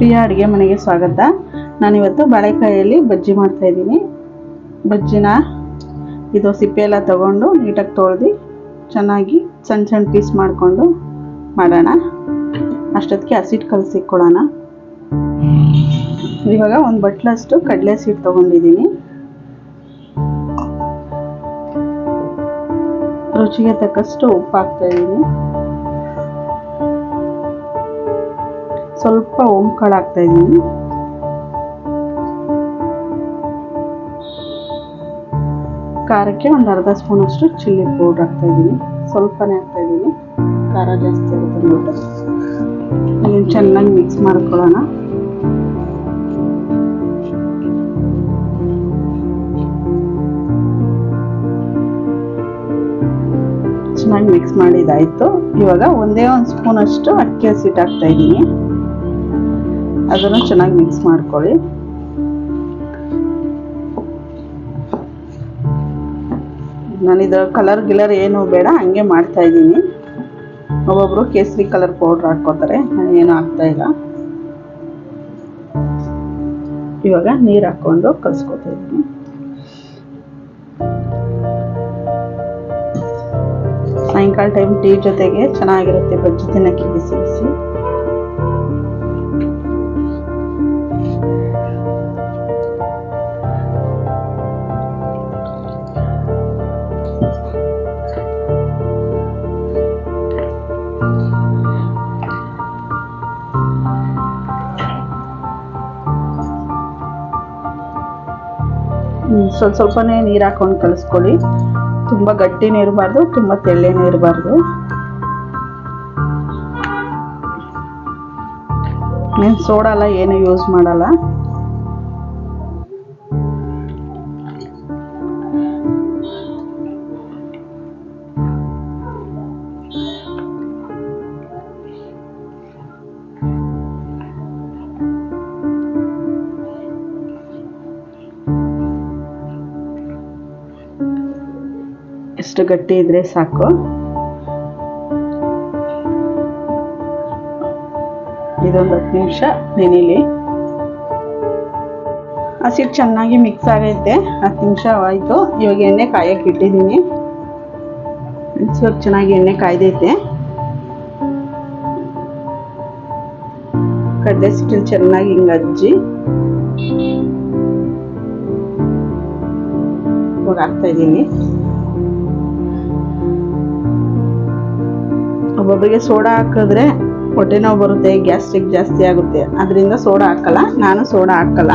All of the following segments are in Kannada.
ಪ್ರಿಯ ಅಡುಗೆ ಮನೆಗೆ ಸ್ವಾಗತ. ನಾನಿವತ್ತು ಬಾಳೆಕಾಯಲ್ಲಿ ಬಜ್ಜಿ ಮಾಡ್ತಾ ಇದ್ದೀನಿ. ಬಜ್ಜಿನ ಇದು ಸಿಪ್ಪೆ ಎಲ್ಲ ತಗೊಂಡು ನೀಟಾಗಿ ತೊಳೆದು ಚೆನ್ನಾಗಿ ಸಣ್ಣ ಸಣ್ಣ ಪೀಸ್ ಮಾಡಿಕೊಂಡು ಮಾಡೋಣ. ಅಷ್ಟೊತ್ತಿಗೆ ಹಸಿಟ್ಟು ಕಲಸಿಟ್ಕೊಳ್ಳೋಣ. ಇವಾಗ ಒಂದು ಬಟ್ಲಷ್ಟು ಕಡಲೆ ಸೀಟ್ ತೊಗೊಂಡಿದ್ದೀನಿ. ರುಚಿಗೆ ತಕ್ಕಷ್ಟು ಉಪ್ಪು ಹಾಕ್ತಾ ಇದ್ದೀನಿ. ಸ್ವಲ್ಪ ಓಂಕಾಳು ಹಾಕ್ತಾ ಇದ್ದೀನಿ. ಖಾರಕ್ಕೆ ಒಂದು ಅರ್ಧ ಸ್ಪೂನ್ ಅಷ್ಟು ಚಿಲ್ಲಿ ಪೌಡರ್ ಹಾಕ್ತಾ ಇದ್ದೀನಿ. ಸ್ವಲ್ಪನೇ ಹಾಕ್ತಾ ಇದ್ದೀನಿ, ಖಾರ ಜಾಸ್ತಿ ಆಗುತ್ತೆ ಅಂದ್ಬಿಟ್ಟು. ಇದನ್ನು ಚೆನ್ನಾಗಿ ಮಿಕ್ಸ್ ಮಾಡ್ಕೊಳ್ಳೋಣ. ಚೆನ್ನಾಗಿ ಮಿಕ್ಸ್ ಮಾಡಿದಾಯಿತು. ಇವಾಗ ಒಂದೇ ಒಂದು ಸ್ಪೂನ್ ಅಷ್ಟು ಅಕ್ಕಿ ಹಸಿಟ್ಟು ಹಾಕ್ತಾ ಇದ್ದೀನಿ. ಅದನ್ನು ಚೆನ್ನಾಗಿ ಮಿಕ್ಸ್ ಮಾಡ್ಕೊಳ್ಳಿ. ನಾನಿದು ಕಲರ್ ಗಿಲರ್ ಏನು ಬೇಡ, ಹಂಗೆ ಮಾಡ್ತಾ ಇದ್ದೀನಿ. ಒಬ್ಬೊಬ್ರು ಕೇಸರಿ ಕಲರ್ ಪೌಡ್ರ್ ಹಾಕ್ಕೋತಾರೆ, ನಾನು ಏನು ಹಾಕ್ತಾ ಇಲ್ಲ. ಇವಾಗ ನೀರು ಹಾಕ್ಕೊಂಡು ಕಲಿಸ್ಕೊತಾ ಇದ್ದೀನಿ. ಸಾಯಂಕಾಲ ಟೈಮ್ ಟೀ ಜೊತೆಗೆ ಚೆನ್ನಾಗಿರುತ್ತೆ ಬಜ್ಜಿ ತಿನ್ನಕ್ಕೆ, ಬಿಸಿ ಬಿಸಿ. ಸ್ವಲ್ಪನೇ ನೀರು ಹಾಕೊಂಡು ಕಲಿಸ್ಕೊಳ್ಳಿ. ತುಂಬ ಗಟ್ಟಿನೂ ಇರಬಾರ್ದು, ತುಂಬ ತೆಳ್ಳೇನೂ ಇರಬಾರ್ದು. ನಾನು ಸೋಡಾ ಎಲ್ಲ ಏನು ಯೂಸ್ ಮಾಡಲ್ಲ. ಎಷ್ಟು ಗಟ್ಟಿ ಇದ್ರೆ ಸಾಕು. ಇದೊಂದು 10 ನಿಮಿಷ ನೆನಿಲಿ. ಹಸಿಟ್ಟು ಚೆನ್ನಾಗಿ ಮಿಕ್ಸ್ ಆಗೈತೆ. 10 ನಿಮಿಷ ಆಯಿತು. ಇವಾಗ ಎಣ್ಣೆ ಕಾಯಕ್ಕೆ ಇಟ್ಟಿದ್ದೀನಿ. ಇವಾಗ ಚೆನ್ನಾಗಿ ಎಣ್ಣೆ ಕಾಯ್ದೈತೆ. ಕಡಲೆ ಸಿಟ್ಟಲ್ಲಿ ಚೆನ್ನಾಗಿ ಹಿಂಗೆ ಅಜ್ಜಿ ಇವಾಗ ಹಾಕ್ತಾ ಇದ್ದೀನಿ. ಒಬ್ಬೊಬ್ಬರಿಗೆ ಸೋಡಾ ಹಾಕಿದ್ರೆ ಹೊಟ್ಟೆ ನೋವು ಬರುತ್ತೆ, ಗ್ಯಾಸ್ಟ್ರಿಕ್ ಜಾಸ್ತಿ ಆಗುತ್ತೆ. ಅದರಿಂದ ಸೋಡಾ ಹಾಕಲ್ಲ. ನಾನು ಸೋಡಾ ಹಾಕಲ್ಲ.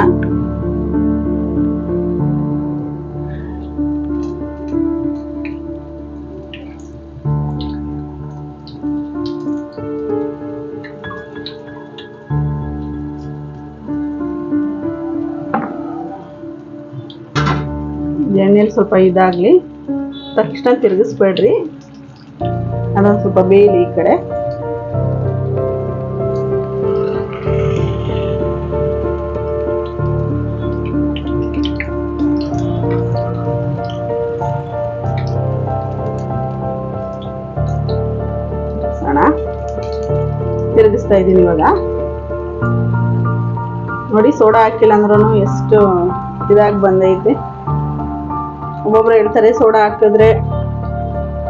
ಎಣ್ಣೆಲಿ ಸ್ವಲ್ಪ ಇದಾಗಲಿ, ತಕ್ಷಣ ತಿರುಗಿಸ್ಬೇಡ್ರಿ. ಅದೊಂದು ಸ್ವಲ್ಪ ಬೇಯಲಿ ಈ ಕಡೆ. ತಿರುಗಿಸ್ತಾ ಇದ್ದೀನಿ. ಇವಾಗ ನೋಡಿ, ಸೋಡಾ ಹಾಕಿಲ್ಲ ಅಂದ್ರೂ ಎಷ್ಟು ಇದಾಗಿ ಬಂದೈತೆ. ಒಬ್ಬೊಬ್ರು ಹೇಳ್ತಾರೆ ಸೋಡಾ ಹಾಕಿದ್ರೆ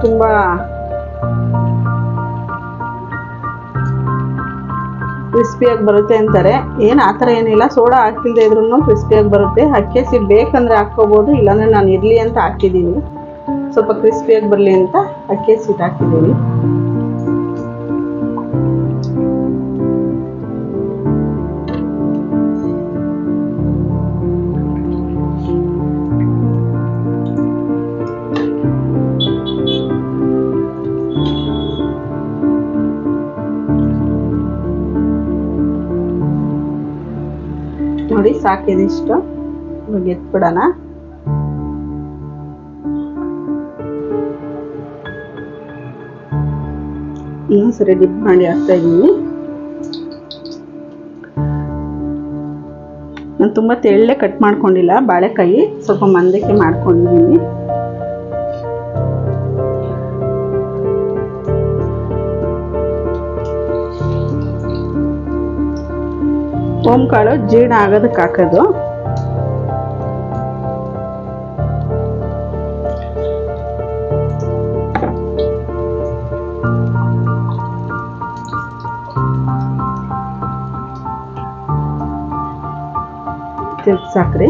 ತುಂಬಾ ಕ್ರಿಸ್ಪಿಯಾಗಿ ಬರುತ್ತೆ ಅಂತಾರೆ. ಏನು ಆ ಥರ ಏನಿಲ್ಲ. ಸೋಡಾ ಹಾಕಿಲ್ಲದೆ ಇದ್ರೂ ಕ್ರಿಸ್ಪಿಯಾಗಿ ಬರುತ್ತೆ. ಅಕ್ಕಿ ಹಸಿಟ್ಟು ಬೇಕಂದ್ರೆ ಹಾಕ್ಕೋಬೋದು, ಇಲ್ಲಾಂದರೆ ನಾನು ಇರಲಿ ಅಂತ ಹಾಕಿದ್ದೀನಿ. ಸ್ವಲ್ಪ ಕ್ರಿಸ್ಪಿಯಾಗಿ ಬರಲಿ ಅಂತ ಅಕ್ಕಿ ಹಸಿಟ್ಟು ಹಾಕಿದ್ದೀನಿ. ನೋಡಿ, ಸಾಕಿದಿಷ್ಟು. ಇವಾಗ ಎತ್ಬಿಡೋಣ. ಇನ್ನೊಂದ್ಸರಿ ಡಿಪ್ ಮಾಡಿ ಹಾಕ್ತಾ ಇದ್ದೀನಿ. ನಾನು ತುಂಬ ತೆಳ್ಳೆ ಕಟ್ ಮಾಡ್ಕೊಂಡಿಲ್ಲ ಬಾಳೆಕಾಯಿ, ಸ್ವಲ್ಪ ಮಂದಕ್ಕೆ ಮಾಡ್ಕೊಂಡಿದ್ದೀನಿ. ಓಂಕಾಳು ಜೀರ್ಣ ಆಗೋದಕ್ಕೆ ಹಾಕೋದು. ಸಾಕ್ರಿ